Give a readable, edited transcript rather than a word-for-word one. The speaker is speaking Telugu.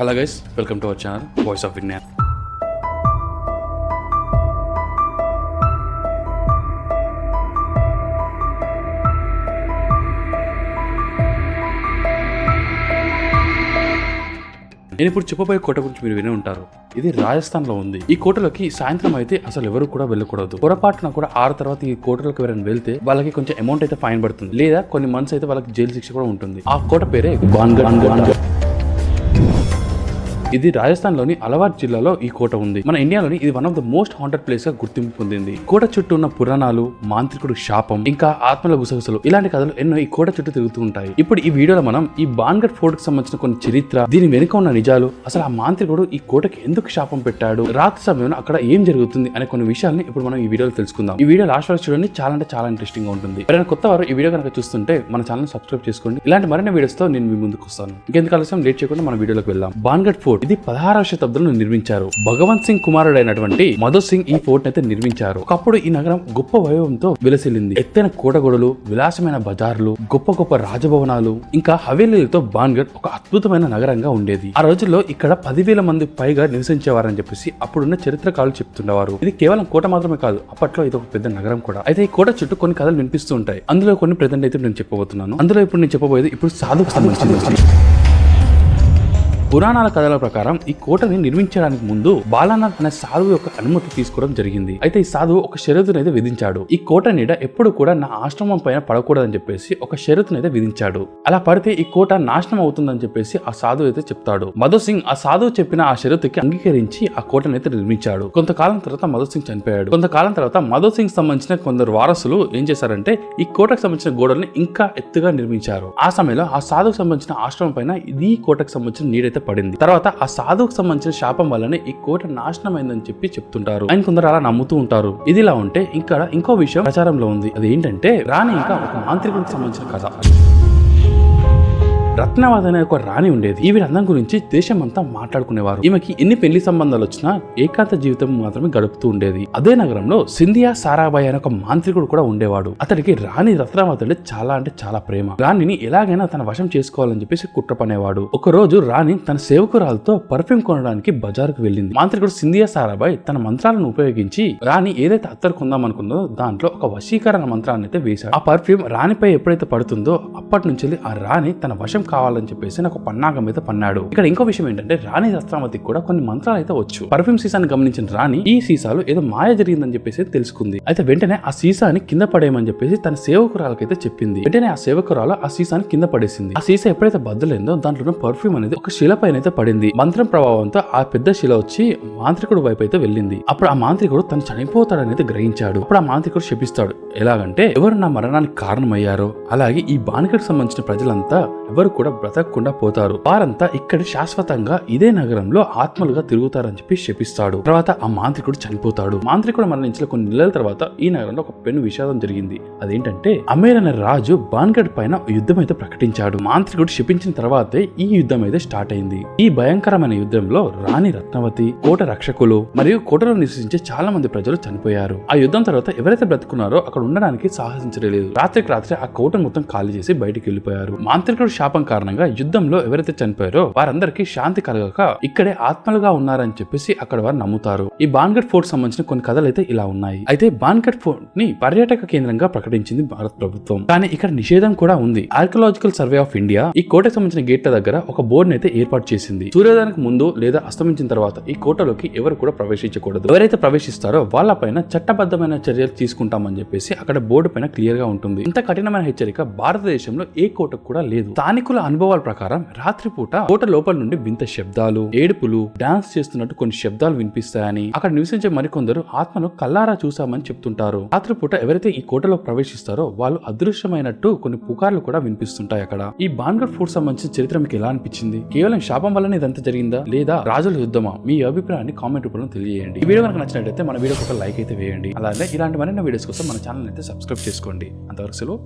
Hello guys, welcome to our channel voice of Vignan. నేను ఇప్పుడు చెప్పబోయే కోట గురించి మీరు వినే ఉంటారు. ఇది రాజస్థాన్ లో ఉంది. ఈ కోటలోకి సాయంత్రం అయితే అసలు ఎవరు కూడా వెళ్ళకూడదు. పొరపాటున కూడా 6 తర్వాత ఈ కోటలోకి ఎవరైనా వెళ్తే వాళ్ళకి కొంచెం అమౌంట్ అయితే ఫైన్ పడుతుంది, లేదా కొన్ని మంత్స్ అయితే వాళ్ళకి జైలు శిక్ష కూడా ఉంటుంది. ఆ కోట పేరే బాన్గఢ్. ఇది రాజస్థాన్ లోని అలవార్ జిల్లాలో ఈ కోట ఉంది. మన ఇండియాలోని ఇది one of the most haunted place గా గుర్తింపు పొందింది. కోట చుట్టూ ఉన్న పురాణాలు, మాంత్రికుడు శాపం, ఇంకా ఆత్మల గుసగుసలు ఇలాంటి కథలు ఎన్నో ఈ కోట చుట్టూ తిరుగుతూ ఉంటాయి. ఇప్పుడు ఈ వీడియోలో మనం ఈ బాన్గఢ్ ఫోర్ట్ కి సంబంధించిన కొన్ని చరిత్ర, దీని వెనుక ఉన్న నిజాలు, అసలు ఆ మాంత్రికుడు ఈ కోటకి ఎందుకు శాపం పెట్టాడు, రాత్రి సమయంలో అక్కడ ఏం జరుగుతుంది అనే కొన్ని విషయాల్ని ఇప్పుడు మనం ఈ వీడియోలో తెలుసుకుందాం. ఈ వీడియో లాస్ట్ వరకు చూడండి, చాలా ఇంట్రెస్టింగ్ గా ఉంటుంది. ఎవరైనా కొత్త వారు ఈ వీడియో కనుక చూస్తుంటే మన ఛానల్ సబ్స్క్రైబ్ చేసుకోండి. ఇలాంటి మరిన్ని వీడియోస్ తో నేను మీ ముందుకు వస్తాను. ఇంకెందుకు ఆలస్యం, లేట్ చేయకుండా మన వీడియోలోకి వెళ్దాం. బాన్గఢ్ ఫోర్ట్ ఇది 16వ శతాబ్దంలో నిర్మించారు. భగవంత్ సింగ్ కుమారుడైనటువంటి మధు సింగ్ ఈ ఫోర్ట్ అయితే నిర్మించారు. ఒకప్పుడు ఈ నగరం గొప్ప వైభవంతో విలసిల్లింది. ఎత్తైన కోటగొడలు, విలాసమైన బజార్లు, గొప్ప రాజభవనాలు, ఇంకా హవేలీలతో బాన్గఢ్ ఒక అద్భుతమైన నగరంగా ఉండేది. ఆ రోజుల్లో ఇక్కడ 10,000 మంది పైగా నివసించేవారని చెప్పేసి అప్పుడున్న చరిత్రకారులు చెప్తుండేవారు. ఇది కేవలం కోట మాత్రమే కాదు, అప్పట్లో ఇది ఒక పెద్ద నగరం కూడా. అయితే ఈ కోట చుట్టూ కొన్ని కథలు వినిపిస్తూ ఉంటాయి. అందులో కొన్ని ప్రెజెంట్ అయితే నేను చెప్పబోతున్నాను. అందులో ఇప్పుడు నేను చెప్పబోయేది ఇప్పుడు సాధుకు సంబంధించింది. పురాణాల కథల ప్రకారం ఈ కోటని నిర్మించడానికి ముందు బాలానాథ్ అనే సాధువు యొక్క అనుమతి తీసుకోవడం జరిగింది. అయితే ఈ సాధువు ఒక షరతునైతే విధించాడు. ఈ కోట నీడ ఎప్పుడు కూడా నా ఆశ్రమం పైన పడకూడదని చెప్పేసి ఒక షరతునైతే విధించాడు. అలా పడితే ఈ కోట నాశనం అవుతుందని చెప్పేసి ఆ సాధువు అయితే చెప్తాడు. మధు సింగ్ ఆ సాధువు చెప్పిన ఆ షరతుకి అంగీకరించి ఆ కోటనైతే నిర్మించాడు. కొంతకాలం తర్వాత మధు సింగ్ చనిపోయాడు. కొంతకాలం తర్వాత మధు సింగ్ సంబంధించిన కొందరు వారసులు ఏం చేశారంటే ఈ కోటకు సంబంధించిన గోడల్ని ఇంకా ఎత్తుగా నిర్మించారు. ఆ సమయంలో ఆ సాధువుకు సంబంధించిన ఆశ్రమం పైన ఇది కోటకు సంబంధించిన నీడైతే పడింది. తర్వాత ఆ సాధువుకు సంబంధించిన శాపం వల్లనే ఈ కోట నాశనం అయిందని చెప్తుంటారు. ఆయన కొందరు అలా నమ్ముతూ ఉంటారు. ఇదిలా ఉంటే ఇక్కడ ఇంకో విషయం ప్రచారంలో ఉంది. అది ఏంటంటే రాణి ఇంకా ఒక మాంత్రికుడికి సంబంధించిన కథ. రత్నావతి అనే ఒక రాణి ఉండేది. ఈవిడ అందం గురించి దేశమంతా మాట్లాడుకునేవారు. ఈమెకి ఎన్ని పెళ్లి సంబంధాలు వచ్చినా ఏకాంత జీవితం మాత్రమే గడుపుతూ ఉండేది. అదే నగరంలో సింధియా సారాభాయ్ అనే ఒక మాంత్రికుడు కూడా ఉండేవాడు. అతడికి రాణి రత్నావతి అంటే చాలా ప్రేమ. రాణిని ఎలాగైనా తన వశం చేసుకోవాలని చెప్పేసి కుట్ర పనేవాడు. ఒక రోజు రాణి తన సేవకురాలతో పర్ఫ్యూమ్ కొనడానికి బజారుకు వెళ్ళింది. మాంత్రికుడు సింధియా సారాభాయ్ తన మంత్రాలను ఉపయోగించి రాణి ఏదైతే అత్తరు కొందాం అనుకుందో దాంట్లో ఒక వశీకరణ మంత్రాన్ని అయితే వేశాడు. ఆ పర్ఫ్యూమ్ రాణిపై ఎప్పుడైతే పడుతుందో అప్పటి నుంచి ఆ రాణి తన వశం కావాలని చెప్పేసి నాకు పన్నాగం అయితే పన్నాడు. ఇక్కడ ఇంకో విషయం ఏంటంటే రాణి రత్నావతికి కూడా కొన్ని మంత్రాలు అయితే వచ్చు. పర్ఫ్యూమ్ సీసాని గమనించిన రాణి ఈ సీసాలు ఏదో మాయ జరిగిందని చెప్పేసి తెలుసుకుంది. అయితే వెంటనే ఆ సీసాని కింద పడేయమని చెప్పేసి తన సేవకురాలకైతే చెప్పింది. వెంటనే ఆ సేవకురాలు ఆ సీసాని కింద పడేసింది. ఆ సీసా ఎప్పుడైతే బద్దలైందో దాంట్లో పర్ఫ్యూమ్ అనేది ఒక శిల పైన అయితే పడింది. మంత్రం ప్రభావంతో ఆ పెద్ద శిల వచ్చి మాంత్రికుడు వైపు అయితే వెళ్ళింది. అప్పుడు ఆ మాంత్రికుడు తను చనిపోతాడని అయితే గ్రహించాడు. అప్పుడు ఆ మాంత్రికుడు శపిస్తాడు. ఎలాగంటే ఎవరు నా మరణానికి కారణమయ్యారో అలాగే ఈ బాన్గఢ్ సంబంధించిన ప్రజలంతా ఎవరు కూడా బ్రతకకుండా పోతారు. వారంతా ఇక్కడ శాశ్వతంగా ఇదే నగరంలో ఆత్మలుగా తిరుగుతారని చెప్పి శపిస్తాడు. తర్వాత ఆ మాంత్రికుడు చనిపోతాడు. మాంత్రికుడు మరణించిన కొన్ని నెలల తర్వాత ఈ నగరంలో ఒక పెను విషాదం జరిగింది. అదేంటంటే అమేర్ అనే రాజు బాన్గఢ్ పైన యుద్ధం అయితే ప్రకటించాడు. మాంత్రికుడు శపించిన తర్వాతే ఈ యుద్ధం అయితే స్టార్ట్ అయింది. ఈ భయంకరమైన యుద్ధంలో రాణి రత్నావతి, కోట రక్షకులు మరియు కోటలో నివసించే చాలా మంది ప్రజలు చనిపోయారు. ఆ యుద్ధం తర్వాత ఎవరైతే బ్రతుకున్నారో అక్కడ ఉండడానికి సాహసించలేదు. రాత్రికి రాత్రి ఆ కోట మొత్తం ఖాళీ చేసి బయటికి వెళ్ళిపోయారు. మాంత్రికుడు శాపం కారణంగా యుద్ధంలో ఎవరైతే చనిపోయారో వారందరికీ శాంతి కలగక ఇక్కడే ఆత్మలుగా ఉన్నారని చెప్పేసి అక్కడ వారు నమ్ముతారు. ఈ బాన్గఢ్ ఫోర్ట్ సంబంధించిన కొన్ని కథలు అయితే ఇలా ఉన్నాయి. అయితే బాన్గఢ్ ఫోర్ట్ ని పర్యాటక కేంద్రంగా ప్రకటించింది భారత ప్రభుత్వం. కానీ ఇక్కడ నిషేధం కూడా ఉంది. ఆర్కియాలజికల్ సర్వే ఆఫ్ ఇండియా ఈ కోటకు సంబంధించిన గేట్ల దగ్గర ఒక బోర్డు అయితే ఏర్పాటు చేసింది. సూర్యోదయానికి ముందు లేదా అస్తమించిన తర్వాత ఈ కోటలోకి ఎవరు కూడా ప్రవేశించకూడదు. ఎవరైతే ప్రవేశిస్తారో వాళ్ళపైన చట్టబద్ధమైన చర్యలు తీసుకుంటామని చెప్పేసి అక్కడ బోర్డు పైన క్లియర్ గా ఉంటుంది. ఇంత కఠినమైన హెచ్చరిక భారతదేశంలో ఏ కోటకు కూడా లేదు. స్థానికుల అనుభవాల ప్రకారం రాత్రిపూట కోట లోపల నుండి వింత శబ్దాలు, ఏడుపులు, డాన్స్ చేస్తున్నట్టు కొన్ని శబ్దాలు వినిపిస్తాయని అక్కడ నివసించే మరికొందరు ఆత్మను కల్లారా చూసామని చెప్తుంటారు. రాత్రిపూట ఎవరైతే ఈ కోటలో ప్రవేశిస్తారో వాళ్ళు అదృశ్యమైనట్టు కొన్ని పుకార్లు కూడా వినిపిస్తుంటాయి అక్కడ. ఈ బాన్గఢ్ ఫోర్ట్ సంబంధించిన చరిత్ర మీకు ఎలా అనిపించింది? కేవలం శాపం వల్లనే ఇదంతా జరిగిందా లేదా రాజుల యుద్ధమా? మీ అభిప్రాయాన్ని కామెంట్ రూపంలో తెలియజేయండి. ఈ వీడియో కనుక నచ్చినట్లయితే మన వీడియోకి ఒక లైక్ అయితే వేయండి. అలాగే ఇలాంటి మరిన్ని వీడియోస్ కోసం మన ఛానల్ అయితే సబ్స్క్రైబ్ చేసుకోండి. అంతవరకు సెలవు.